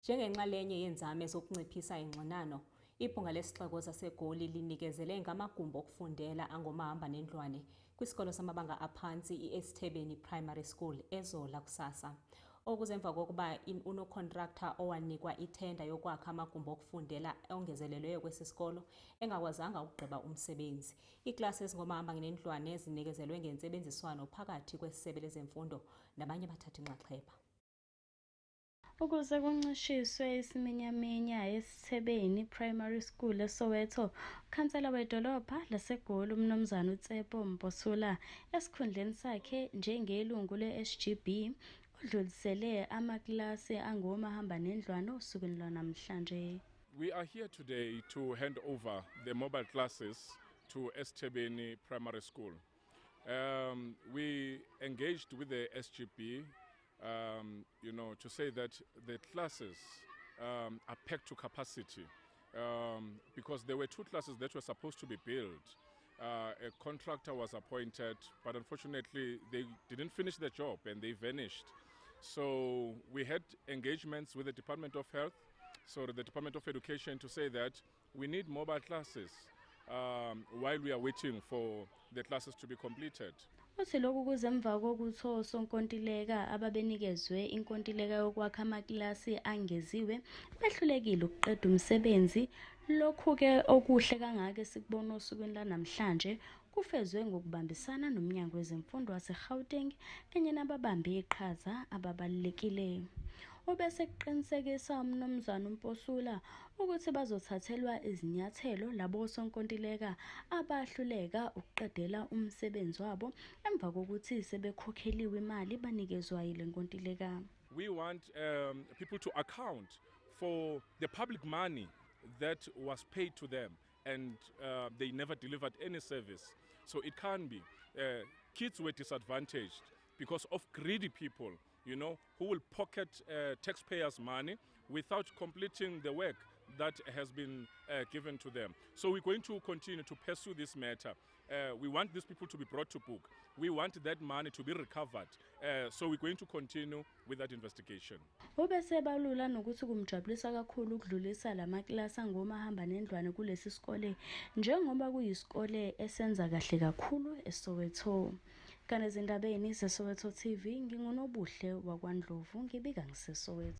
Njengenxalenye yenzame zokunciphisa ingxinano, iBhunga leSixeko saseGoli linikezele ngamagumbi okufundela angomahambanendlwane kwisikolo samabanga aphantsi iEsithebeni Primary School eZola kusasa. Okusemva kokuba unokhontrakta owanikwa ithenda yokwakha amagumbi okufundela ongezelelweyo kwesi sikolo engakwazanga ukugqiba umsebenzi. Iiklasi ezingomahambanendlwane zinikezelwe ngentsebenziswano phakathi kwesebe lezemfundo nabanye bathathi-nxaxheba. Ukuze kuncishiswe isiminyaminya eSithebeni Primary School eSoweto, ukhansela wedolobha laseGoli uMnumzana uTsepo Mposula esikhundleni sakhe njengelungu le-SGB udlulisele amaklasi angomahambanendlwane osukwini lwanamhlanje. We are here today to hand over the mobile classes to Esithebeni Primary School. We engaged with the SGB to say that the classes are packed to capacity because there were 2 classes that were supposed to be built. A contractor was appointed, but unfortunately they didn't finish the job and they vanished. So we had engagements with the Department of Health, so the Department of Education, to say that we need mobile classes while we are waiting for the classes to be completed. Uthi lokhu kuzemva kokuthi osonkontileka ababenikezwe inkontileka yokwakha amaklasi angeziwe behlulekile ukuqeda umsebenzi. Lokhu-ke okuhle kangaka sikubona osukwini lanamhlanje kufezwe ngokubambisana noMnyango Wezemfundo waseGauteng kanye nababambe iqhaza ababalulekile. Ubese kuqinisekisa uMnumzana uMposula ukuthi bazothathelwa izinyathelo labo osonkontileka abahluleka ukuqedela umsebenzi wabo emva kokuthi sebekhokheliwe imali banikezwa yile nkontileka. We want people to account for the public money that was paid to them and they never delivered any service. So it can't be. Kids were disadvantaged because of greedy people, who will pocket taxpayers' money without completing the work that has been given to them. So we're going to continue to pursue this matter. We want these people to be brought to book. We want that money to be recovered. So we're going to continue with that investigation. Ubese balula nokuthi kumjabulisa kakhulu ukudlulisa lamaklasi angomahambanendlwane kulesi sikole njengoba kuyisikole esenza kahle kakhulu eSoweto. Kanezindabeni zeSoweto TV nginguNobuhle wakwaNdlovu ngibika ngiseSoweto.